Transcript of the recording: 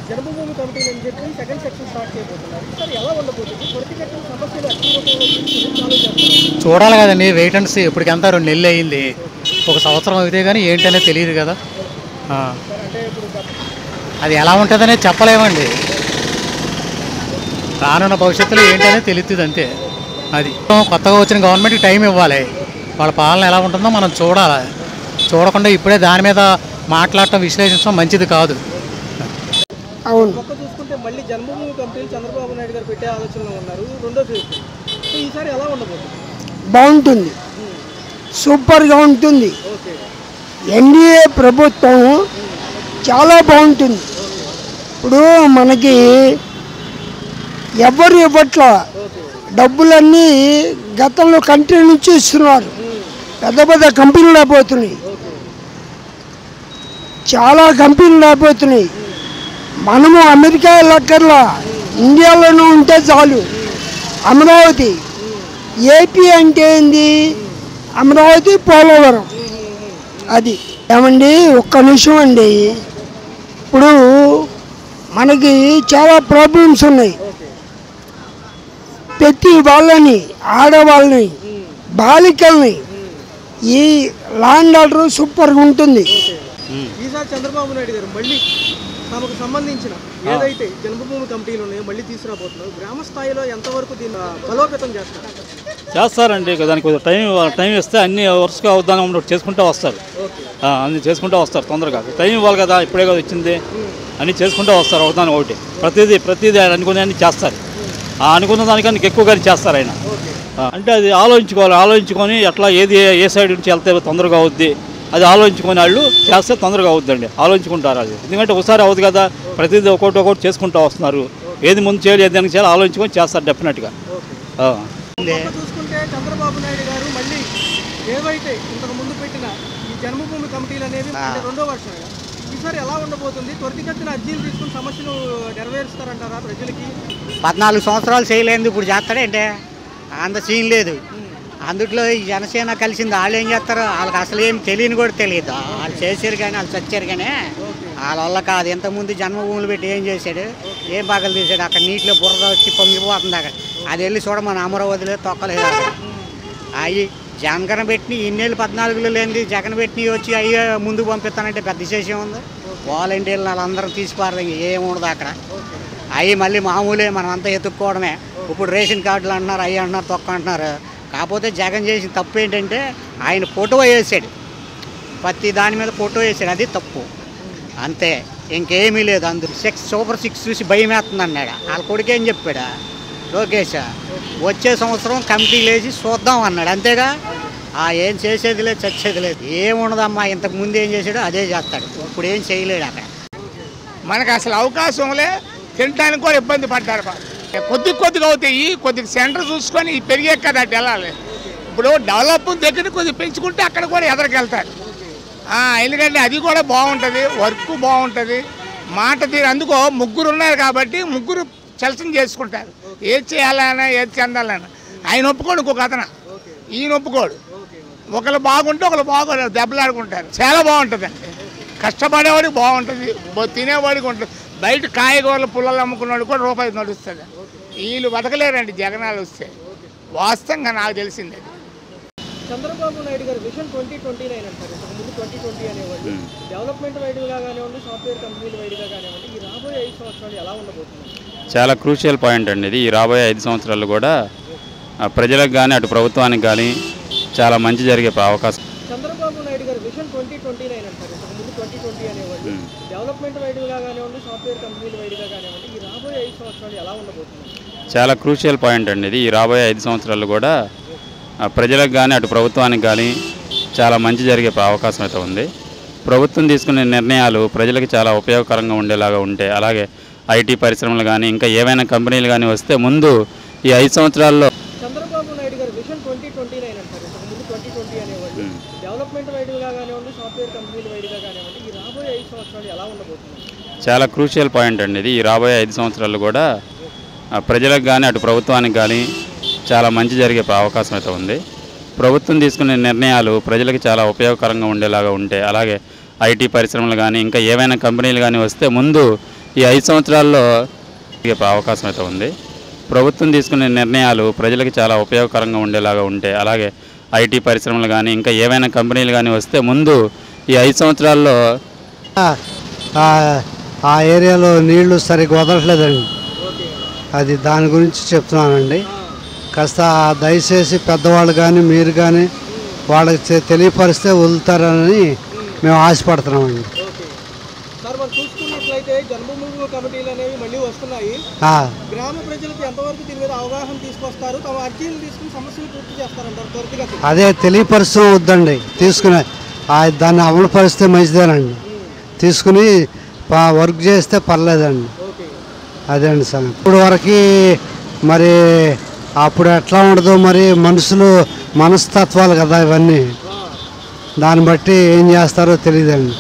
జన్మభూమి కమిటీలు అని చెప్పి సెకండ్ సెక్షన్ స్టార్ట్ చేయబోతున్నారు. సార్ ఎలా ఉండబోతుంది? త్వరితగతిన సమస్యలు అన్ని రూపంలో తీసుకుని చూడాలి కదండి. Wait and see. ఇప్పటికంతా 2 నెలలు అయింది. 1 సంవత్సరం అయితే కానీ ఏంటనేది తెలియదు కదా. అంటే ఇప్పుడు అది ఎలా ఉంటుందనేది చెప్పలేమండి. రానున్న భవిష్యత్తులో ఏంటనేది తెలుస్తుంది అంతే. అది కొత్తగా వచ్చిన గవర్నమెంట్కి టైం ఇవ్వాలి. వాళ్ళ పాలన ఎలా ఉంటుందో మనం చూడాలి. చూడకుండా ఇప్పుడే దాని మీద మాట్లాడటం, విశ్లేషించడం మంచిది కాదు. అవును. పక్క చూసుకుంటే మళ్ళీ జన్మభూమి కమిటీలు చంద్రబాబు నాయుడు గారు పెట్టే ఆలోచనలో ఉన్నారు. రెండో ఫేజ్. సో ఈసారి ఎలా ఉండబోతుంది? బాగుంటుంది, సూపర్గా ఉంటుంది. ఎన్డీఏ ప్రభుత్వం చాలా బాగుంటుంది. ఇప్పుడు మనకి ఎవరు ఇవ్వట్ల, డబ్బులన్నీ గతంలో కంట్రీ నుంచి ఇస్తున్నారు. పెద్ద పెద్ద కంపెనీలు లేకపోతున్నాయి, చాలా కంపెనీలు లేకపోతున్నాయి. మనము అమెరికా లెక్కర్లా ఇండియాలోనూ ఉంటే చాలు. అమరావతి ఏపీ అంటే ఏంది? అమరావతి, పోలవరం. అది ఏమండి, ఒక్క నిమిషం అండి. ఇప్పుడు మనకి చాలా ప్రాబ్లమ్స్ ఉన్నాయి. ప్రతి వాళ్ళని, ఆడవాళ్ళని, బాలికల్ని ఈ ల్యాండ్ ఆర్డర్ సూపర్గా ఉంటుంది. ఈసారి చంద్రబాబు నాయుడు గారు మళ్ళీ తమకు సంబంధించిన ఏదైతే జన్మభూమి కమిటీలు ఉన్నాయో మళ్ళీ తీసుకురాబోతున్నారు. గ్రామ స్థాయిలో ఎంతవరకు దీన్ని బలోపేతం చేస్తారండి. దానికి టైం ఇస్తే అన్ని వరుసగా అవుదాం చేసుకుంటూ వస్తారు. అన్ని చేసుకుంటూ వస్తారు. తొందరగా టైం ఇవ్వాలి కదా. ఇప్పుడే కదా వచ్చింది. అన్నీ చేసుకుంటూ వస్తారు. అవుతాను ఒకటి ప్రతిదీ ఆయన అనుకునే చేస్తారు. అనుకున్న దానికన్నా ఎక్కువగానే చేస్తారు ఆయన. అంటే అది ఆలోచించుకొని ఎట్లా ఏ సైడ్ నుంచి వెళ్తే తొందరగా అవుద్ది అది ఆలోచించుకొని వాళ్ళు చేస్తే తొందరగా అవుద్దండి. ఆలోచించుకుంటారు అది. ఎందుకంటే ఒకసారి అవుతుంది కదా. ప్రతిదీ ఒకటి చేసుకుంటూ వస్తున్నారు. ఏది ముందు చేయాలి, ఏది దానికి చేయాలి ఆలోచించుకొని చేస్తారు డెఫినెట్గా. చూసుకుంటే చంద్రబాబు నాయుడు గారు మళ్ళీ ఏవైతే ఇంతకు ముందు పెట్టిన ఈ జన్మభూమి కమిటీలు అనేవి రెండో వర్షం ఈసారి ఎలా ఉండబోతుంది? త్వరితగతిన అర్జీలు తీసుకుని సమస్యలు నెరవేరుస్తారంటారా ప్రజలకి? 14 సంవత్సరాలు చేయలేదు, ఇప్పుడు చేస్తాడంటే అంత సీన్ లేదు. అందుట్లో ఈ జనసేన కలిసింది. వాళ్ళు ఏం చేస్తారు? వాళ్ళకి అసలు ఏం తెలియని కూడా తెలియదు. వాళ్ళు చేశారు కానీ వాళ్ళు చచ్చారు కానీ వాళ్ళ వల్ల కాదు. ఇంతకుముందు జన్మభూములు పెట్టి ఏం చేశాడు, ఏం బాగలు తీసాడు? అక్కడ నీటిలో బురద వచ్చి పొంగిపోతుంది. అక్కడ అది వెళ్ళి చూడమని అమరావతిలో తొక్కలేదు. అక్కడ అవి జగన్ పెట్టిన ఇన్నేళ్ళు 14లో లేనిది జగన్ పెట్టిన వచ్చి అయ్యే ముందుకు పంపిస్తానంటే పెద్ద విశేషం ఉంది. వాలంటీర్లు వాళ్ళందరం తీసిపారు, ఏముండదు అక్కడ. అవి మళ్ళీ మామూలే, మనం అంతా ఎత్తుక్కోవడమే. ఇప్పుడు రేషన్ కార్డులు అంటున్నారు, అవి అంటున్నారు, తొక్క అంటున్నారు. కాకపోతే జగన్ చేసిన తప్పు ఏంటంటే ఆయన ఫోటో వేసాడు. ప్రతి దాని మీద ఫోటో వేసాడు, అది తప్పు అంతే, ఇంకేమీ లేదు. అందరూ సూపర్ 6 చూసి భయం వేస్తుంది అన్నాడు. వాళ్ళ కొడుకు ఏం చెప్పాడా లోకేష్? వచ్చే సంవత్సరం కమిటీలు వేసి చూద్దాం అన్నాడు, అంతేగా. ఏం చేసేది లేదు, చచ్చేది లేదు, ఏముండదమ్మా. ఇంతకు ముందు ఏం చేసాడో అదే చేస్తాడు. ఇప్పుడు ఏం చేయలేడు అక్కడ. మనకు అసలు అవకాశంలే, తినడానికి కూడా ఇబ్బంది పడ్డారు. కొద్దిగా అవుతాయి. కొద్దిగా సెంటర్ చూసుకొని పెరిగే కదా అటు వెళ్ళాలి. ఇప్పుడు డెవలప్ దగ్గర కొద్దిగా పెంచుకుంటే అక్కడ కూడా ఎదరికెళ్తారు. ఎందుకంటే అది కూడా బాగుంటుంది, వర్క్ బాగుంటుంది, మాట తీరు. అందుకో ముగ్గురు ఉన్నారు కాబట్టి ముగ్గురు చలసం చేసుకుంటారు. ఏది చేయాలన్నా ఏది చెందాలన్నా. ఆయన ఒప్పుకోడు, ఇంకొక అతను ఈయన ఒప్పుకోడు. ఒకరు బాగుంటే ఒకరు బాగోడు, దెబ్బలాడుకుంటారు. చాలా బాగుంటుందండి. కష్టపడేవాడికి బాగుంటుంది, తినేవాడికి ఉంటుంది. బయట కాయగూరలు పుల్లలు అమ్ముకున్నాడు కూడా రూపాయి నడుస్తుంది. వీళ్ళు బతకలేరండి జగనాలు వస్తే. వాస్తవంగా నాకు తెలిసింది. చంద్రబాబు నాయుడు గారు విజన్ 2029 అంటారు. ఇంతకుముందు 2020 అనేవాళ్ళు. డెవలప్మెంట్ వైడ్గా కానివ్వండి, సాఫ్ట్వేర్ కంపెనీల వైడ్గా కానివ్వండి, ఈ రాబోయే 5 సంవత్సరాలు ఎలా ఉండబోతుంది? చాలా క్రూషియల్ పాయింట్ అండి ఇది. ఈ రాబోయే 5 సంవత్సరాలు కూడా ప్రజలకు కానీ అటు ప్రభుత్వానికి కానీ చాలా మంచి జరిగే అవకాశం. చంద్రబాబు నాయుడు గారు విజన్ 2029 అంటారు. ఇంతకుముందు 2020 అనేవాళ్ళు. డెవలప్మెంట్ వైడ్గా కానివ్వండి, సాఫ్ట్వేర్ కంపెనీల వైడ్గా కానివ్వండి, ఈ రాబోయే 5 సంవత్సరాలు ఎలా ఉండబోతుంది? చాలా క్రూషియల్ పాయింట్ అండి ఇది. ఈ రాబోయే 5 సంవత్సరాలు కూడా ప్రజలకు కానీ అటు ప్రభుత్వానికి కానీ చాలా మంచి జరిగే అవకాశం అయితే ఉంది. ప్రభుత్వం తీసుకునే నిర్ణయాలు ప్రజలకు చాలా ఉపయోగకరంగా ఉండేలాగా ఉంటే, అలాగే ఐటీ పరిశ్రమలు కానీ ఇంకా ఏవైనా కంపెనీలు కానీ వస్తే ముందు ఈ 5 సంవత్సరాల్లో చంద్రబాబు నాయుడు గారు విజన్ 2029 అంటారు. ఇంతకుముందు 2020 అనేవాళ్ళు. డెవలప్మెంట్ వైడ్గా కానివ్వండి, సాఫ్ట్వేర్ కంపెనీల వైడ్గా కానివ్వండి, ఈ రాబోయే 5 సంవత్సరాలు ఎలా ఉండబోతుంది? చాలా క్రూషియల్ పాయింట్ అండి ఇది. ఈ రాబోయే 5 సంవత్సరాలు కూడా ప్రజలకు కానీ అటు ప్రభుత్వానికి కానీ చాలా మంచి జరిగే అవకాశం అయితే ఉంది. ప్రభుత్వం తీసుకునే నిర్ణయాలు ప్రజలకు చాలా ఉపయోగకరంగా ఉండేలాగా ఉంటే, అలాగే ఐటీ పరిశ్రమలు కానీ ఇంకా ఏవైనా కంపెనీలు కానీ వస్తే ముందు ఈ 5 సంవత్సరాల్లో అవకాశం అయితే ఉంది. ప్రభుత్వం తీసుకునే నిర్ణయాలు ప్రజలకు చాలా ఉపయోగకరంగా ఉండేలాగా ఉంటే, అలాగే ఐటీ పరిశ్రమలు కానీ ఇంకా ఏవైనా కంపెనీలు కానీ వస్తే ముందు ఈ 5 సంవత్సరాల్లో ఆ ఏరియాలో నీళ్లు సరిగ్గా వదలట్లేదండి. అది దాని గురించి చెప్తున్నానండి. కాస్త దయచేసి పెద్దవాళ్ళు కానీ మీరు కానీ వాళ్ళకి తెలియపరిస్తే వదులుతారని మేము ఆశపడుతున్నామండి. సార్ మరి చూసుకున్నట్లయితే జన్మభూమి కమిటీలు అనేవి మళ్ళీ వస్తున్నాయి. గ్రామ ప్రజలకు ఎంతవరకు దీని మీద అవగాహన తీసుకొస్తారు, తమ అర్జీలు తీసుకుని సమస్యలు పూర్తి చేస్తారంటారు త్వరితగతిన? అదే తెలియపరుస్తూ వద్దండి, తీసుకునే దాన్ని అమలు పరిస్తే మంచిదేనండి. తీసుకుని వర్క్ చేస్తే పర్లేదండి. అదే అండి సార్. ఇప్పుడు వరకు మరి అప్పుడు ఎట్లా ఉండదో మరి మనస్తత్వాలు కదా ఇవన్నీ, దాన్ని బట్టి ఏం చేస్తారో తెలియదండి.